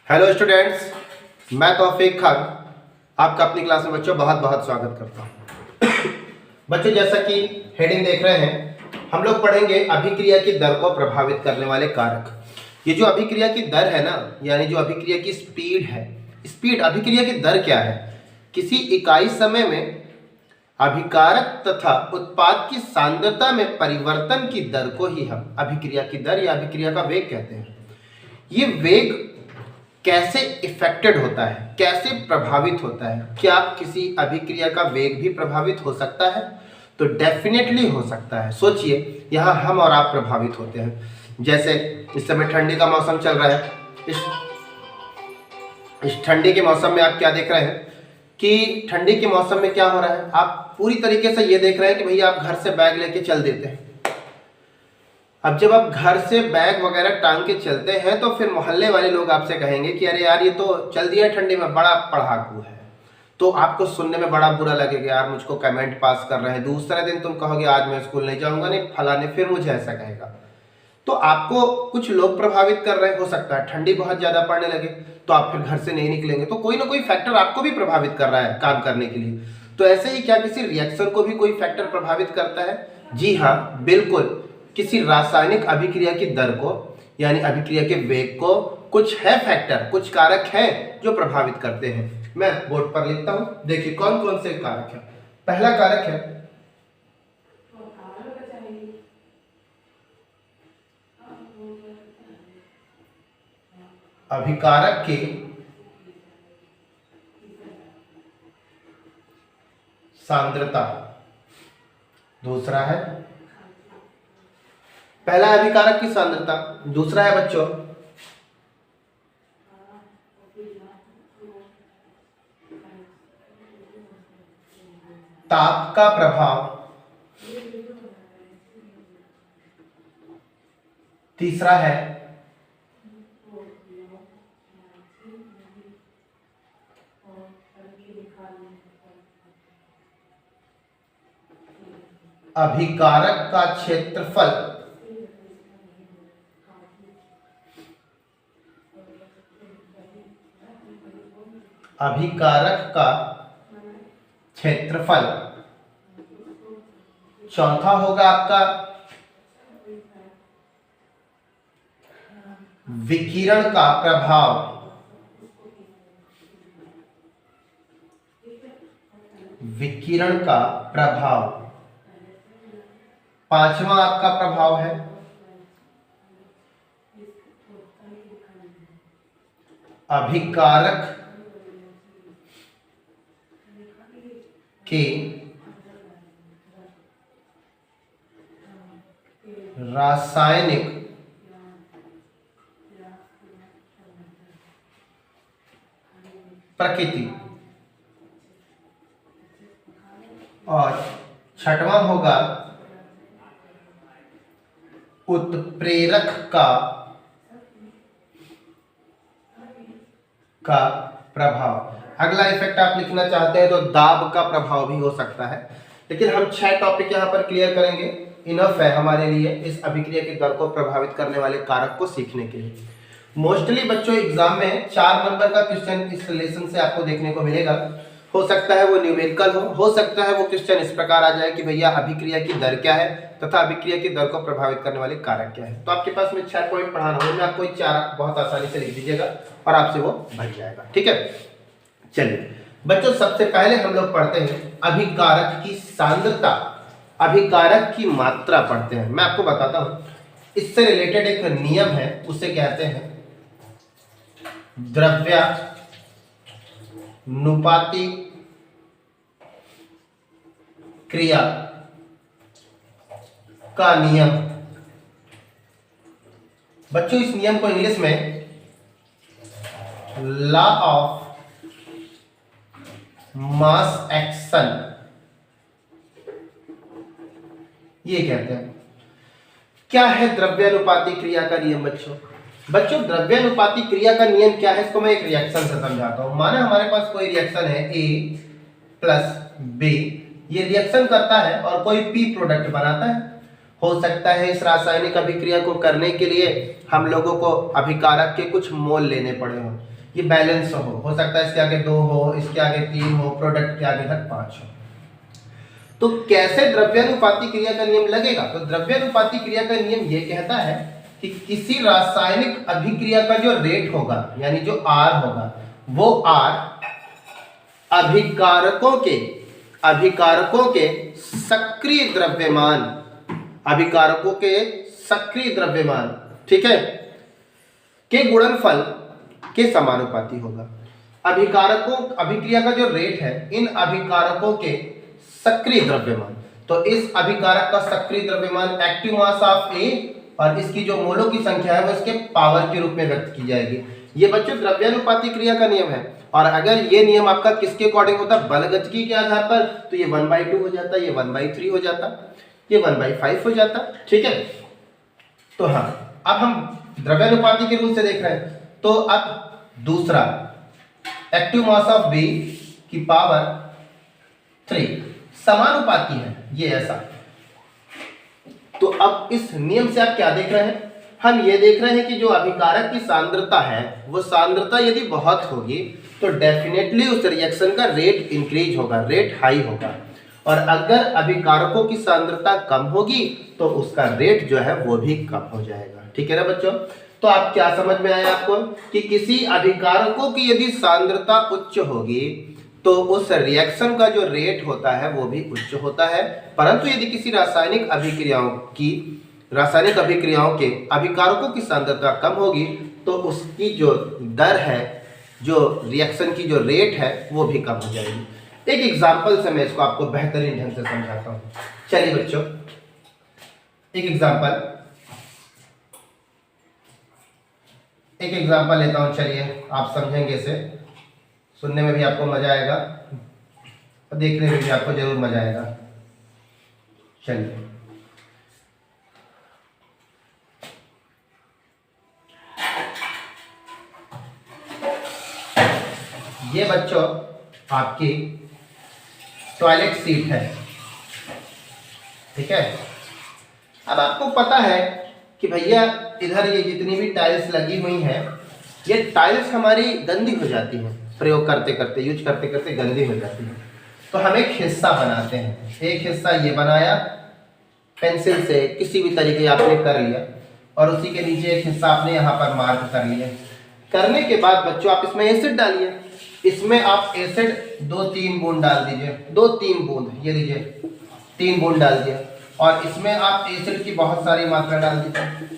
Hello students, मैं तौफीक खान आपका अपनी क्लास में बच्चों बहुत बहुत स्वागत करता हूँ। बच्चों, जैसा कि हेडिंग देख रहे हैं, हम लोग पढ़ेंगे अभिक्रिया की दर को प्रभावित करने वाले कारक। ये जो अभिक्रिया की दर है ना, यानी जो अभिक्रिया की स्पीड है, स्पीड अभिक्रिया की दर क्या है? किसी इकाई समय में अभिकारक तथा उत्पाद की सांद्रता में परिवर्तन की दर को ही हम अभिक्रिया की दर या अभिक्रिया का वेग कहते हैं। ये वेग कैसे इफेक्टेड होता है, कैसे प्रभावित होता है? क्या किसी अभिक्रिया का वेग भी प्रभावित हो सकता है? तो डेफिनेटली हो सकता है। सोचिए, यहाँ हम और आप प्रभावित होते हैं। जैसे इस समय ठंडी का मौसम चल रहा है। इस ठंडी के मौसम में आप क्या देख रहे हैं कि ठंडी के मौसम में क्या हो रहा है? आप पूरी तरीके से ये देख रहे हैं कि भैया आप घर से बैग लेके चल देते हैं। अब जब आप घर से बैग वगैरह टांग के चलते हैं तो फिर मोहल्ले वाले लोग आपसे कहेंगे कि अरे यार, ये तो चल दिया ठंडी में, बड़ा पढ़ाकू है। तो आपको सुनने में बड़ा बुरा लगेगा, यार मुझको कमेंट पास कर रहे हैं। दूसरे दिन तुम कहोगे आज मैं स्कूल नहीं जाऊंगा, नहीं फलाने फिर मुझे ऐसा कहेगा। तो आपको कुछ लोग प्रभावित कर रहे हो सकता है, ठंडी बहुत ज्यादा पड़ने लगे तो आप फिर घर से नहीं निकलेंगे। तो कोई ना कोई फैक्टर आपको भी प्रभावित कर रहा है काम करने के लिए। तो ऐसे ही क्या किसी रिएक्शन को भी कोई फैक्टर प्रभावित करता है? जी हाँ, बिल्कुल। किसी रासायनिक अभिक्रिया की दर को यानी अभिक्रिया के वेग को कुछ है फैक्टर, कुछ कारक हैं जो प्रभावित करते हैं। मैं बोर्ड पर लिखता हूं, देखिए कौन कौन से कारक हैं। पहला कारक है अभिकारक की सांद्रता। दूसरा है पहला है अभिकारक की सांद्रता, दूसरा है बच्चों ताप का प्रभाव। तीसरा है अभिकारक का क्षेत्रफल। अभिकारक का क्षेत्रफल। चौथा होगा आपका विकिरण का प्रभाव। विकिरण का प्रभाव। पांचवा आपका प्रभाव है अभिकारक के रासायनिक प्रकृति। और छठवां होगा उत्प्रेरक का प्रभाव। अगला इफेक्ट आप लिखना चाहते हैं तो दाब का प्रभाव भी हो सकता है। लेकिन हम 6 टॉपिक यहाँ पर क्लियर करेंगे, इनफ है हमारे लिए इस अभिक्रिया की दर को प्रभावित करने वाले कारक को सीखने के लिए। मोस्टली बच्चों एग्जाम में 4 नंबर का क्वेश्चन इस रिलेशन से आपको देखने को मिलेगा। हो सकता है वो न्यूमेरिकल हो सकता है वो क्वेश्चन इस प्रकार आ जाए कि भैया अभिक्रिया की दर क्या है तथा अभिक्रिया की दर को प्रभावित करने वाले कारक क्या है। तो आपके पास में 6 पॉइंट पढ़ाना हो, मैं आपको 4 बहुत आसानी से लिख दीजिएगा और आपसे वो बन जाएगा। ठीक है, चलिए बच्चों, सबसे पहले हम लोग पढ़ते हैं अभिकारक की सांद्रता, अभिकारक की मात्रा पढ़ते हैं। मैं आपको बताता हूं, इससे रिलेटेड एक नियम है, उसे कहते हैं द्रव्यानुपाती क्रिया का नियम। बच्चों, इस नियम को इंग्लिश में लॉ ऑफ मास एक्शन ये कहते हैं। क्या है द्रव्यानुपाती क्रिया का नियम? बच्चों द्रव्यानुपाती क्रिया का नियम क्या है, इसको मैं एक रिएक्शन से समझाता हूं। माना हमारे पास कोई रिएक्शन है A प्लस B, ये रिएक्शन करता है और कोई P प्रोडक्ट बनाता है। हो सकता है इस रासायनिक अभिक्रिया को करने के लिए हम लोगों को अभिकारक के कुछ मोल लेने पड़े हों। ये बैलेंस हो सकता है इसके आगे 2 हो, इसके आगे 3 हो, प्रोडक्ट के आगे तक 5 हो। तो कैसे द्रव्यानुपाती क्रिया का नियम लगेगा? तो द्रव्यानुपाती क्रिया का नियम ये कहता है कि किसी रासायनिक अभिक्रिया का जो रेट होगा यानी जो R होगा वो R अभिकारकों के सक्रिय द्रव्यमान ठीक है के गुणनफल के समानुपाती होगा। अभिक्रिया का जो रेट है इन अभिकारकों के सक्रिय द्रव्यमान, तो इस अभिकारक का सक्रिय द्रव्यमान एक्टिव मास ऑफ A और इसकी जो मोलों की संख्या है वो इसके पावर के रूप में व्यक्त की जाएगी। ये बच्चों द्रव्यानुपाती क्रिया का नियम है। और अगर ये नियम आपका किसके अकॉर्डिंग होता है? बलगतिकी के आधार पर, तो ये 1/2 हो जाता, ये 1/3 हो जाता, ये 1/5 हो जाता। ठीक है, तो हाँ अब हम द्रव्यानुपाती के रूल से देख रहे हैं। तो अब दूसरा एक्टिव मास ऑफ B की पावर 3 समानुपाती है, ये ऐसा। तो अब इस नियम से आप क्या देख रहे हैं? हम ये देख रहे हैं कि जो अभिकारक की सांद्रता है वो सांद्रता यदि बहुत होगी तो डेफिनेटली उस रिएक्शन का रेट इंक्रीज होगा, रेट हाई होगा। और अगर अभिकारकों की सांद्रता कम होगी तो उसका रेट जो है वो भी कम हो जाएगा। ठीक है ना बच्चों? तो आप क्या समझ में आया आपको कि किसी अभिकारकों की यदि सांद्रता उच्च होगी तो उस रिएक्शन का जो रेट होता है वो भी उच्च होता है। परंतु यदि किसी रासायनिक अभिक्रियाओं के अभिकारकों की सांद्रता कम होगी तो उसकी जो दर है, जो रिएक्शन की जो रेट है वो भी कम हो जाएगी। एक एग्जांपल से मैं इसको आपको बेहतरीन ढंग से समझाता हूँ। चलिए बच्चों, एक एग्जांपल लेता हूँ। चलिए आप समझेंगे इसे, सुनने में भी आपको मजा आएगा और देखने में भी आपको जरूर मजा आएगा। चलिए ये बच्चों आपकी टॉयलेट सीट है। ठीक है, अब आपको पता है कि भैया इधर ये जितनी भी टाइल्स लगी हुई हैं ये टाइल्स हमारी गंदी हो जाती हैं, प्रयोग करते करते, यूज करते करते गंदी हो जाती है। तो हम एक हिस्सा बनाते हैं, एक हिस्सा ये बनाया पेंसिल से, किसी भी तरीके आपने कर लिया, और उसी के नीचे एक हिस्सा आपने यहाँ पर मार्क कर लिया। करने के बाद बच्चों आप इसमें एसिड डालिए। इसमें आप एसिड 2-3 बूंद डाल दीजिए, 2-3 बूंद, ये लीजिए 3 बूंद डाल दिया, और इसमें आप एसिड की बहुत सारी मात्रा डाल दीजिए।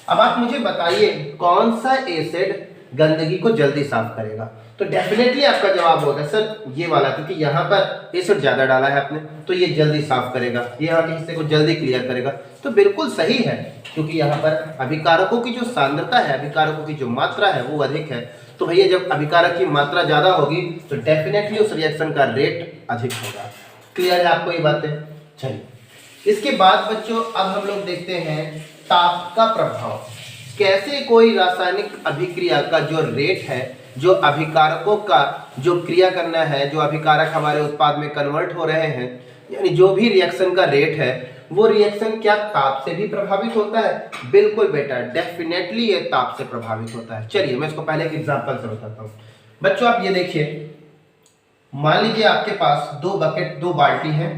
अब आप मुझे बताइए कौन सा एसिड गंदगी को जल्दी साफ करेगा? तो डेफिनेटली आपका जवाब होगा सर ये वाला, क्योंकि यहाँ पर एसिड ज़्यादा डाला है आपने तो ये जल्दी साफ करेगा, ये यहाँ के हिस्से को जल्दी क्लियर करेगा। तो बिल्कुल सही है, क्योंकि यहाँ पर अभिकारकों की जो सांद्रता है, अभिकारकों की जो मात्रा है वो अधिक है। तो भैया जब अभिकारक की मात्रा ज़्यादा होगी तो डेफिनेटली उस रिएक्शन का रेट अधिक होगा। क्लियर है आपको ये बातें? चलिए इसके बाद बच्चों अब हम लोग देखते हैं ताप का प्रभाव। कैसे कोई रासायनिक अभिक्रिया का जो रेट है, जो अभिकारकों का जो क्रिया करना है, जो अभिकारक हमारे उत्पाद में कन्वर्ट हो रहे हैं, यानी जो भी रिएक्शन का रेट है वो रिएक्शन क्या ताप से भी प्रभावित होता है? बिल्कुल बेटा, डेफिनेटली ये ताप से प्रभावित होता है। चलिए मैं इसको पहले एक एग्जांपल से बताता हूँ। बच्चों आप ये देखिए, मान लीजिए आपके पास 2 बाल्टी हैं,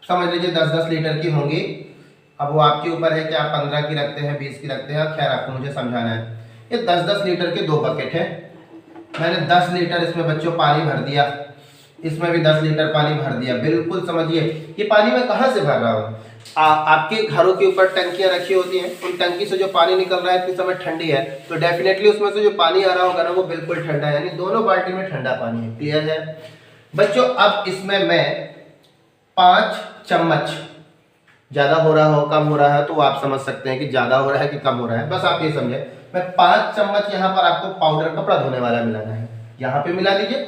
समझ लीजिए 10-10 लीटर की होंगी। अब वो आपके ऊपर है कि आप 15 की रखते हैं, 20 की रखते हैं, खैर आपको मुझे समझाना है। ये 10-10 लीटर के 2 बकेट हैं। मैंने 10 लीटर इसमें बच्चों पानी भर दिया, इसमें भी 10 लीटर पानी भर दिया। बिल्कुल समझिए ये पानी मैं कहाँ से भर रहा हूँ? आपके घरों के ऊपर टंकियाँ रखी होती हैं, उन टंकी से जो पानी निकल रहा है इस समय ठंडी है, तो डेफिनेटली उसमें से जो पानी आ रहा होगा ना वो बिल्कुल ठंडा है, यानी दोनों बाल्टी में ठंडा पानी है। क्लियर है बच्चों? अब इसमें मैं 5 चम्मच, ज़्यादा हो रहा हो कम हो रहा है तो आप समझ सकते हैं कि ज़्यादा हो रहा है कि कम हो रहा है, बस आप ये समझे। मैं 5 चम्मच यहाँ पर आपको पाउडर कपड़ा धोने वाला मिलाना है, यहाँ पे मिला दीजिए।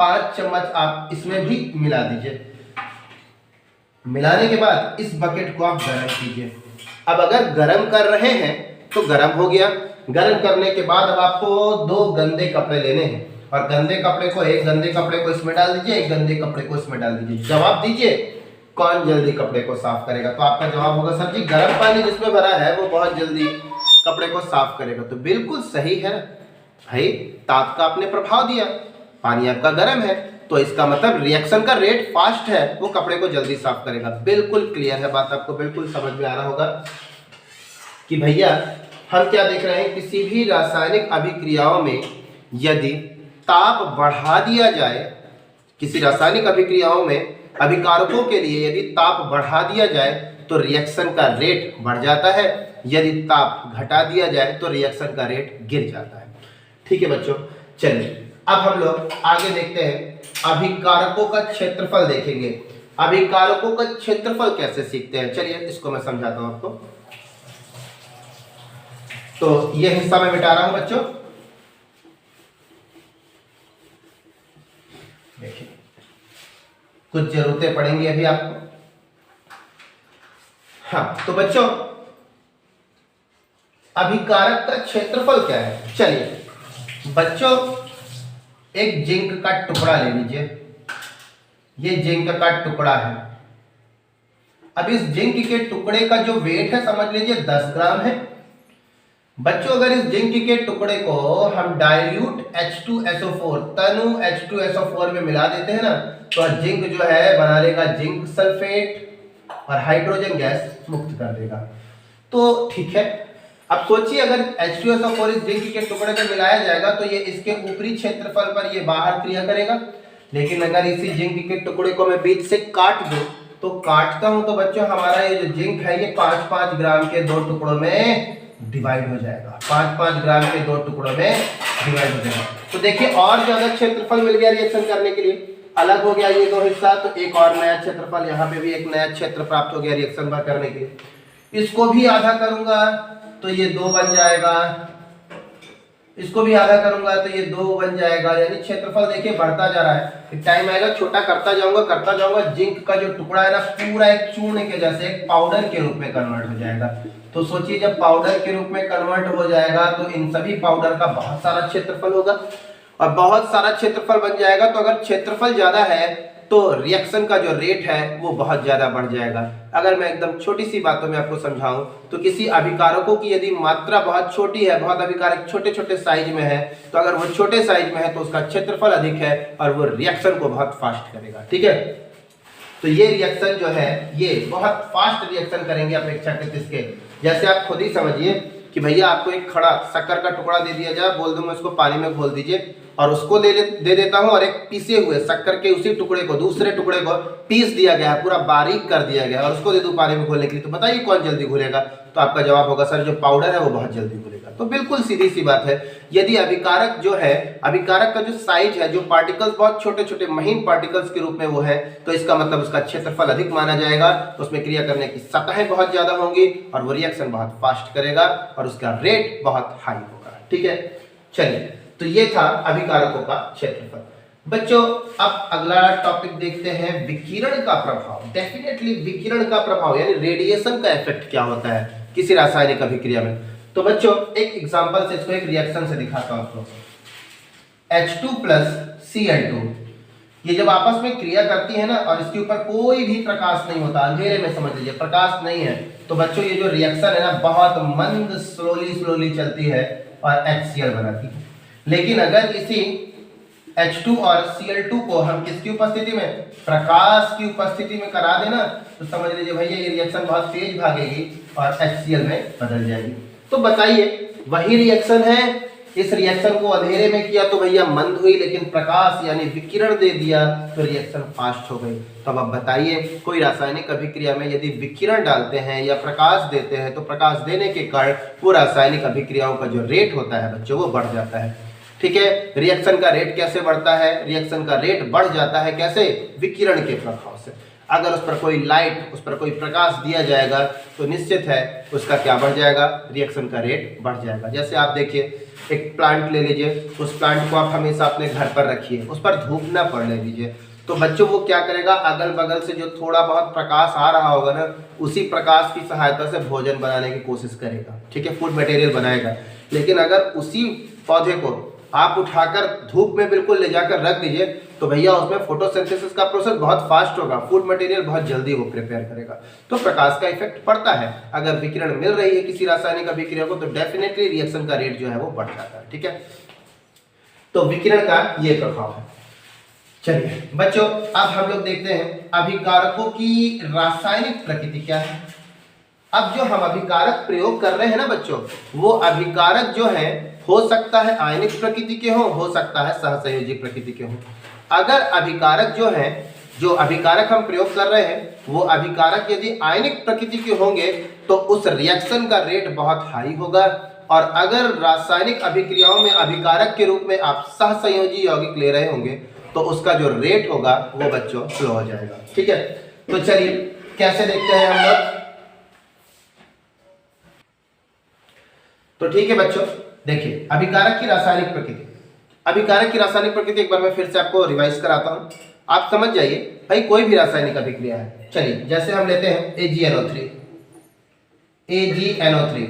5 चम्मच आप इसमें भी मिला दीजिए। मिलाने के बाद इस बकेट को आप गर्म कीजिए। अब अगर गर्म कर रहे हैं तो गर्म हो गया। गर्म करने के बाद अब आपको 2 गंदे कपड़े लेने हैं, और गंदे कपड़े को, एक गंदे कपड़े को इसमें डाल दीजिए, एक गंदे कपड़े को इसमें डाल दीजिए। जवाब दीजिए कौन जल्दी कपड़े को साफ करेगा? तो आपका जवाब होगा सर जी गर्म पानी जिसमें भरा है वो बहुत जल्दी कपड़े को साफ करेगा। तो बिल्कुल सही है, भाई ताप का आपने प्रभाव दिया, पानी आपका गर्म है, तो इसका मतलब रिएक्शन का रेट फास्ट है, वो कपड़े को जल्दी साफ करेगा। बिल्कुल क्लियर है बात, आपको बिल्कुल समझ में आ रहा होगा कि भैया हम क्या देख रहे हैं, किसी भी रासायनिक अभिक्रियाओं में यदि ताप बढ़ा दिया जाए, किसी रासायनिक अभिक्रियाओं में अभिकारकों के लिए यदि ताप बढ़ा दिया जाए तो रिएक्शन का रेट बढ़ जाता है, यदि ताप घटा दिया जाए तो रिएक्शन का रेट गिर जाता है। ठीक है बच्चों, चलिए अब हम लोग आगे देखते हैं, अभिकारकों का क्षेत्रफल देखेंगे। अभिकारकों का क्षेत्रफल कैसे सीखते हैं, चलिए इसको मैं समझाता हूं आपको। तो ये हिस्सा मैं मिटा रहा हूं बच्चों, देखिए कुछ जरूरतें पड़ेंगी अभी आपको। हाँ तो बच्चों अभिकारक का क्षेत्रफल क्या है, चलिए बच्चों एक जिंक का टुकड़ा ले लीजिए, ये जिंक का टुकड़ा है। अब इस जिंक के टुकड़े का जो वेट है समझ लीजिए 10 ग्राम है। बच्चों अगर इस जिंक के टुकड़े को हम डाइल्यूट H2SO4 तनु H2SO4 में मिला देते हैं ना, तो जिंक जो है बना लेगा जिंक सल्फेट और हाइड्रोजन गैस मुक्त कर देगा। तो ठीक है, अब सोचिए अगर H2SO4 इस जिंक के टुकड़े में मिलाया जाएगा तो ये इसके ऊपरी क्षेत्रफल पर ये बाहर क्रिया करेगा, लेकिन अगर इसी जिंक के टुकड़े को मैं बीच से काट दूं, तो काटता हूं तो बच्चों हमारा ये जो जिंक है ये 5-5 ग्राम के 2 टुकड़ों में डिवाइड हो जाएगा, 5-5 ग्राम के 2 टुकड़ों में डिवाइड हो जाएगा। तो देखिए और ज्यादा क्षेत्रफल मिल गया रिएक्शन करने के लिए, अलग हो गया ये 2 हिस्सा, तो एक और नया क्षेत्रफल, यहाँ पे भी एक नया क्षेत्र प्राप्त हो गया रिएक्शन करने के लिए। इसको भी आधा करूंगा तो ये 2 बन जाएगा, इसको भी आधा करूंगा तो ये 2 बन जाएगा, यानी क्षेत्रफल देखिए बढ़ता जा रहा है। टाइम आएगा छोटा करता जाऊंगा, जिंक का जो टुकड़ा है ना पूरा एक चूर्ण के जैसे एक पाउडर के रूप में कन्वर्ट हो जाएगा। तो सोचिए जब पाउडर के रूप में कन्वर्ट हो जाएगा तो इन सभी पाउडर का बहुत सारा क्षेत्रफल होगा, और बहुत सारा क्षेत्रफल बन जाएगा तो अगर क्षेत्रफल ज्यादा है तो रिएक्शन का जो रेट है वो बहुत ज्यादा बढ़ जाएगा। अगर मैं एकदम छोटी सी बातों में आपको समझाऊं तो किसी अभिकारकों की यदि मात्रा बहुत छोटी है, बहुत अभिकारक छोटे छोटे साइज में है, तो अगर वो छोटे साइज में है तो उसका क्षेत्रफल अधिक है और वो रिएक्शन को बहुत फास्ट करेगा। ठीक है, तो ये रिएक्शन जो है ये बहुत फास्ट रिएक्शन करेंगे अपेक्षाकृत इसके। जैसे आप खुद ही समझिए कि भैया आपको एक खड़ा शक्कर का टुकड़ा दे दिया जाए, बोल दूं मैं उसको पानी में घोल दीजिए, और उसको दे देता हूं, और एक पीसे हुए शक्कर के उसी टुकड़े को, दूसरे टुकड़े को पीस दिया गया है, पूरा बारीक कर दिया गया है, और उसको दे दूं पानी में घोलने के लिए, तो बताइए कौन जल्दी घुलेगा? तो आपका जवाब होगा सर जो पाउडर है वो बहुत जल्दी घुलेगा। तो बिल्कुल सीधी सी बात है, यदि अभिकारक जो है, अभिकारक का जो साइज है, जो पार्टिकल्स बहुत छोटे छोटे महीन पार्टिकल्स के रूप में वो है, तो इसका मतलब उसका क्षेत्रफल अधिक माना जाएगा, उसमें क्रिया करने की सतहें बहुत ज्यादा होंगी और वो रिएक्शन बहुत फास्ट करेगा और उसका रेट बहुत हाई होगा। ठीक है, चलिए तो ये था अभिकारकों का क्षेत्रफल। बच्चों अब अगला टॉपिक देखते हैं, विकिरण का प्रभाव। डेफिनेटली विकिरण का प्रभाव यानी रेडिएशन का इफेक्ट क्या होता है किसी रासायनिक अभिक्रिया में। तो बच्चों एक एग्जांपल से इसको एक रिएक्शन से दिखाता हूं आपको। H2 + Cl2 ये जब आपस में क्रिया करती है ना और इसके ऊपर कोई भी प्रकाश नहीं होता, अंधेरे में समझ लीजिए प्रकाश नहीं है, तो बच्चों ये जो रिएक्शन है ना बहुत मंद स्लोली चलती है और HCl बनाती है। लेकिन अगर इसी H2 और Cl2 को हम किसकी उपस्थिति में, प्रकाश की उपस्थिति में करा देना, तो समझ लीजिए भैया ये रिएक्शन बहुत तेज भागेगी और HCl में बदल जाएगी। तो बताइए वही रिएक्शन है, इस रिएक्शन को अंधेरे में किया तो भैया मंद हुई, लेकिन प्रकाश यानी विकिरण दे दिया तो रिएक्शन फास्ट हो गई। तो अब बताइए कोई रासायनिक अभिक्रिया में यदि विकिरण डालते हैं या प्रकाश देते हैं तो प्रकाश देने के कारण वो रासायनिक अभिक्रियाओं का जो रेट होता है बच्चों वो बढ़ जाता है। ठीक है, रिएक्शन का रेट कैसे बढ़ता है? रिएक्शन का रेट बढ़ जाता है कैसे? विकिरण के प्रभाव से। अगर उस पर कोई लाइट, उस पर कोई प्रकाश दिया जाएगा तो निश्चित है उसका क्या बढ़ जाएगा, रिएक्शन का रेट बढ़ जाएगा। जैसे आप देखिए एक प्लांट ले लीजिए, उस प्लांट को आप हमेशा अपने घर पर रखिए, उस पर धूप ना पड़ने दीजिए, तो बच्चों वो क्या करेगा, अगल बगल से जो थोड़ा बहुत प्रकाश आ रहा होगा ना उसी प्रकाश की सहायता से भोजन बनाने की कोशिश करेगा। ठीक है, फूड मटेरियल बनाएगा। लेकिन अगर उसी पौधे को आप उठाकर धूप में बिल्कुल ले जाकर रख दीजिए तो भैया उसमें फोटोसिंथेसिस का प्रोसेस बहुत फास्ट होगा, फूड मटेरियल बहुत जल्दी वो प्रिपेयर करेगा। तो प्रकाश का इफेक्ट पड़ता है। अगर विकिरण मिल रही है किसी रासायनिक अभिक्रिया को तो डेफिनेटली रिएक्शन का रेट जो है वो बढ़ जाता है। ठीक है, तो विकिरण का ये प्रभाव है। चलिए बच्चों, अब हम लोग देखते हैं अभिकारकों की रासायनिक प्रकृति क्या है। अब जो हम अभिकारक प्रयोग कर रहे हैं ना बच्चों, वो अभिकारक जो है हो सकता है आयनिक प्रकृति के हो सकता है सहसंयोजी प्रकृति के हो। अगर अभिकारक जो अभिकारक हम प्रयोग कर रहे हैं वो अभिकारक यदि आयनिक प्रकृति के होंगे तो उस रिएक्शन का रेट बहुत हाई होगा, और अगर रासायनिक अभिक्रियाओं में अभिकारक के रूप में आप सहसंयोजी यौगिक ले रहे होंगे तो उसका जो रेट होगा वो बच्चों स्लो हो जाएगा। ठीक है, तो चलिए कैसे देखते हैं हम लोग। तो ठीक है बच्चों, देखिए अभिकारक की रासायनिक प्रकृति। अभिकारक की रासायनिक प्रकृति एक बार मैं फिर से आपको रिवाइज कराता हूं, आप समझ जाइए। भाई कोई भी रासायनिक अभिक्रिया है, चलिए जैसे हम लेते हैं AgNO3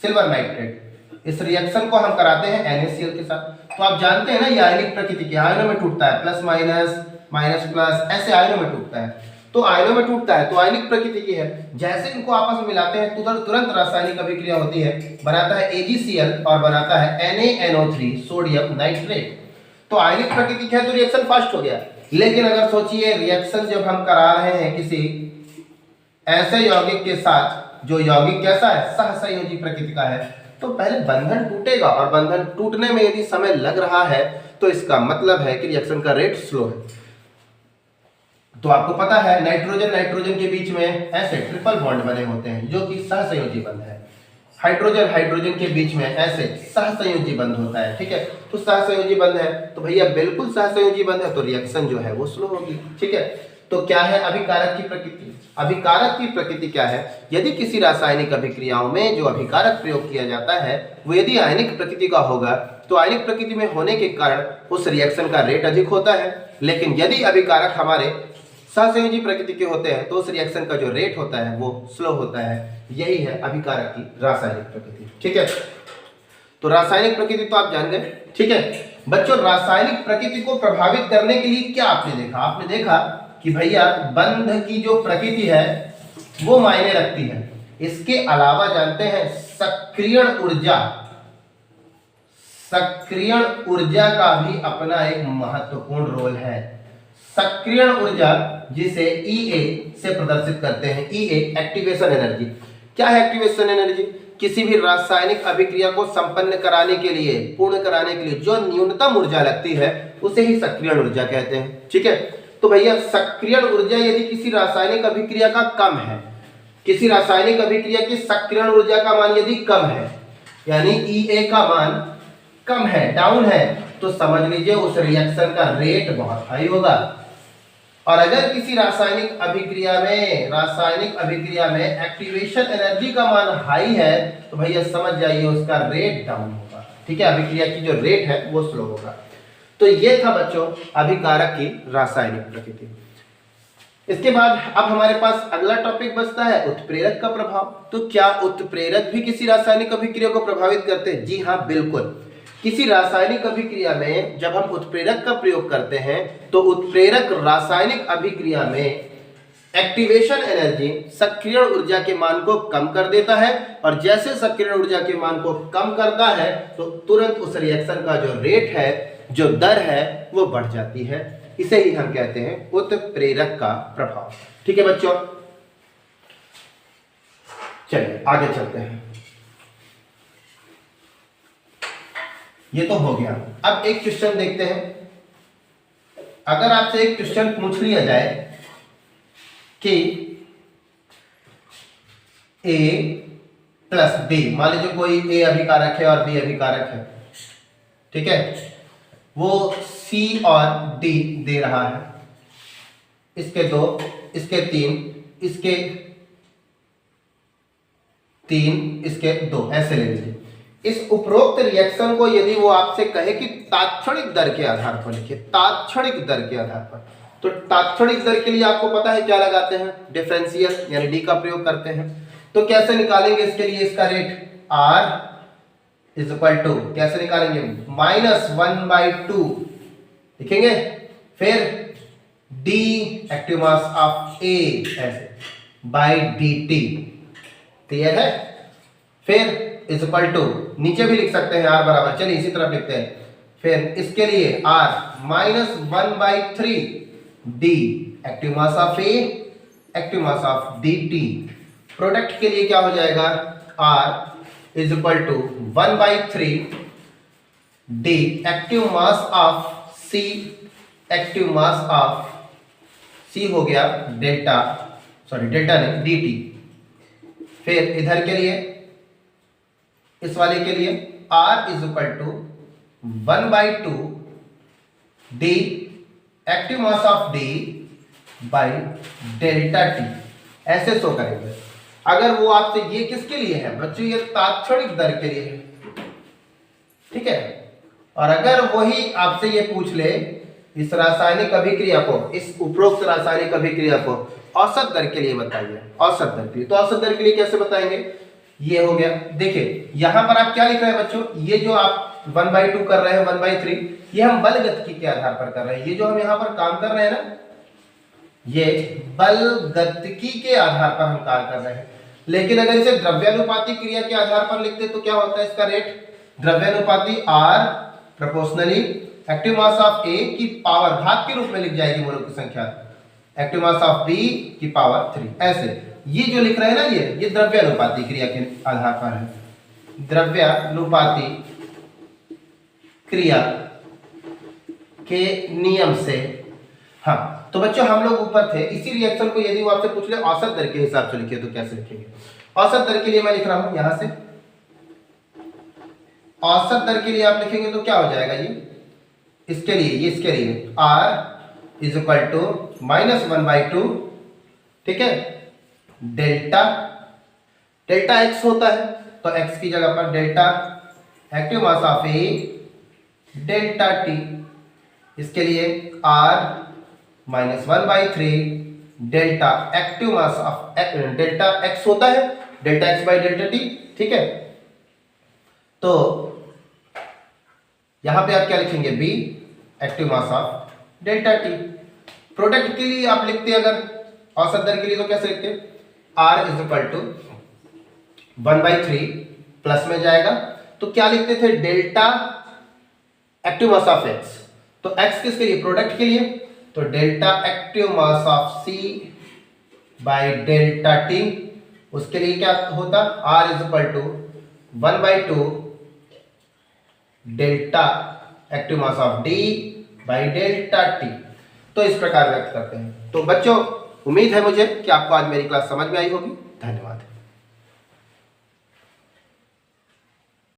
सिल्वर नाइट्रेट, इस रिएक्शन को हम कराते हैं NaCl के साथ। तो आप जानते हैं ना ये आयनिक प्रकृति की, आयनों में टूटता है, प्लस माइनस माइनस प्लस ऐसे आयनों में टूटता है। तो आयनों में टूटता है तो आयनिक प्रकृति की है। जैसे इनको आपस में मिलाते हैं तो तुरंत रासायनिक अभिक्रिया होती है, बनाता है AgCl और बनाता है NaNO3 सोडियम नाइट्रेट। तो आयनिक प्रकृति की है तो रिएक्शन फास्ट हो गया। लेकिन अगर सोचिए रिएक्शन जब हम करा रहे हैं किसी ऐसे यौगिक के साथ जो यौगिक कैसा है, सहसंयोजी प्रकृति का है, तो पहले बंधन टूटेगा, और बंधन टूटने में यदि समय लग रहा है तो इसका मतलब है कि रिएक्शन का रेट स्लो है। तो आपको पता है नाइट्रोजन नाइट्रोजन के बीच में ऐसे ट्रिपल बॉन्ड बने होते हैं जो कि सहसंयोजी बंध है। हाइड्रोजन हाइड्रोजन के बीच में ऐसे सहसंयोजी बंध होता है। ठीक है, तो सहसंयोजी बंध है तो भैया बिल्कुल सहसंयोजी बंध है तो रिएक्शन जो है वो स्लो होगी। ठीक है, तो क्या है अभिकारक की प्रकृति। अभिकारक की प्रकृति क्या है, यदि किसी रासायनिक अभिक्रियाओं में जो अभिकारक प्रयोग किया जाता है वो यदि आयनिक प्रकृति का होगा तो आयनिक प्रकृति में होने के कारण उस रिएक्शन का रेट अधिक होता है। लेकिन यदि अभिकारक हमारे सहसंयोजी प्रकृति के होते हैं तो उस रिएक्शन का जो रेट होता है वो स्लो होता है। यही है अभिकारक की रासायनिक प्रकृति। ठीक है, तो रासायनिक प्रकृति तो आप जान गए। ठीक है बच्चों, रासायनिक प्रकृति को प्रभावित करने के लिए क्या आपने देखा कि भैया बंध की जो प्रकृति है वो मायने रखती है। इसके अलावा जानते हैं सक्रियण ऊर्जा का भी अपना एक महत्वपूर्ण रोल है। सक्रियण ऊर्जा जिसे EA से प्रदर्शित करते हैं, EA एक्टिवेशन एनर्जी। क्या है एक्टिवेशन एनर्जी? किसी भी रासायनिक अभिक्रिया को संपन्न कराने के लिए, पूर्ण कराने के लिए जो न्यूनतम ऊर्जा लगती है उसे ही सक्रियण ऊर्जा कहते हैं। ठीक है, तो भैया सक्रियण ऊर्जा यदि किसी रासायनिक अभिक्रिया का कम है, किसी रासायनिक अभिक्रिया की सक्रियण ऊर्जा का मान यदि कम है, यानी EA का मान कम है, डाउन है, तो समझ लीजिए उस रिएक्शन का रेट बहुत हाई होगा। और अगर किसी रासायनिक अभिक्रिया में एक्टिवेशन एनर्जी का मान हाई है तो भैया समझ जाइए उसका रेट डाउन होगा। ठीक है, अभिक्रिया की जो रेट है वो स्लो होगा। तो ये था बच्चों अभिकारक की रासायनिक प्रकृति। इसके बाद अब हमारे पास अगला टॉपिक बचता है उत्प्रेरक का प्रभाव। तो क्या उत्प्रेरक भी किसी रासायनिक अभिक्रिया को प्रभावित करते हैं? जी हाँ, बिल्कुल। किसी रासायनिक अभिक्रिया में जब हम उत्प्रेरक का प्रयोग करते हैं तो उत्प्रेरक रासायनिक अभिक्रिया में एक्टिवेशन एनर्जी, सक्रियण ऊर्जा के मान को कम कर देता है, और जैसे सक्रियण ऊर्जा के मान को कम करता है तो तुरंत उस रिएक्शन का जो रेट है, जो दर है, वो बढ़ जाती है। इसे ही हम कहते हैं उत्प्रेरक का प्रभाव। ठीक है बच्चों, चलिए आगे चलते हैं। ये तो हो गया। अब एक क्वेश्चन देखते हैं। अगर आपसे एक क्वेश्चन पूछ लिया जाए कि A प्लस B, मान लीजिए कोई A अभिकारक है और B अभिकारक है, ठीक है, वो C और D दे रहा है, इसके 2, इसके 3, इसके 3, इसके 2, ऐसे ले लीजिए। इस उपरोक्त रिएक्शन को यदि वो आपसे कहे कि तात्क्षणिक दर के आधार पर लिखिए, तात्क्षणिक दर के आधार पर, तो तात्क्षणिक दर के लिए आपको पता है क्या लगाते हैं? डिफरेंशियल यानी डी का प्रयोग करते हैं। तो कैसे निकालेंगे इसके लिए इसका rate? R is equal to, कैसे निकालेंगे? -1/2 लिखेंगे, फिर D active mass of A ऐसे बाई dt। क्लियर है? फिर इज इक्वल टू, नीचे भी लिख सकते हैं R बराबर, चलिए इसी तरफ लिखते हैं, फिर इसके लिए R minus 1/3 D active mass of A active mass of dt। Product के लिए क्या हो जाएगा, R is equal to 1/3 D active mass of C active mass of C हो गया डेल्टा, सॉरी डेल्टा नहीं dt। फिर इधर के लिए, इस वाले के लिए R is equal to 1/2 D active mass of D by delta t। ऐसे शो करेंगे। अगर वो आपसे, ये किसके लिए है बच्चों, ये तात्क्षणिक दर के लिए है, ठीक है। और अगर वही आपसे ये पूछ ले इस रासायनिक अभिक्रिया को, इस उपरोक्त रासायनिक अभिक्रिया को औसत दर के लिए बताइए, औसत दर के लिए, तो औसत दर के लिए कैसे बताएंगे, ये हो गया। देखिए यहां पर आप क्या लिख रहे हैं बच्चों, ये जो आप 1/2 कर रहे हैं 1/3, ये हम बल गतिकी के आधार पर कर रहे हैं। ये जो हम यहां पर काम कर रहे हैं ना, ये बल गतिकी के आधार पर हम कार्य कर रहे हैं। लेकिन अगर इसे द्रव्यानुपाती क्रिया के आधार पर लिखते तो क्या होता है इसका रेट, द्रव्यानुपाती R proportionally active mass of A की पावर घात के रूप में लिख जाएगी मोलों की संख्या, एक्टिव मास ऑफ B की पावर 3। ऐसे ये जो लिख रहे हैं ना, ये द्रव्यानुपाती क्रिया के आधार पर है, द्रव्यानुपाती क्रिया के नियम से। हाँ तो बच्चों हम लोग ऊपर थे, इसी रिएक्शन को यदि वो आपसे पूछ ले औसत दर के हिसाब से लिखिए तो कैसे लिखेंगे। औसत दर के लिए मैं लिख रहा हूं यहां से, औसत दर के लिए आप लिखेंगे तो क्या हो जाएगा, ये इसके लिए, ये इसके लिए R is equal to minus 1/2, ठीक है, डेल्टा, डेल्टा x होता है तो x की जगह पर delta active mass of A delta t। इसके लिए R minus 1/3 delta active mass of delta x होता है, delta x by delta t, ठीक है। तो यहां पे आप क्या लिखेंगे, B active mass of delta t। Product के लिए आप लिखते अगर औसत दर के लिए तो कैसे लिखते, R is equal to 1/3 plus में जाएगा तो क्या लिखते थे, delta active mass of x। तो x किसके लिए, प्रोडक्ट के लिए, तो delta active mass of C by delta t। उसके लिए क्या होता, R is equal to 1/2 delta active mass of D by delta t। तो इस प्रकार व्यक्त करते हैं। तो बच्चों उम्मीद है मुझे कि आपको आज मेरी क्लास समझ में आई होगी। धन्यवाद।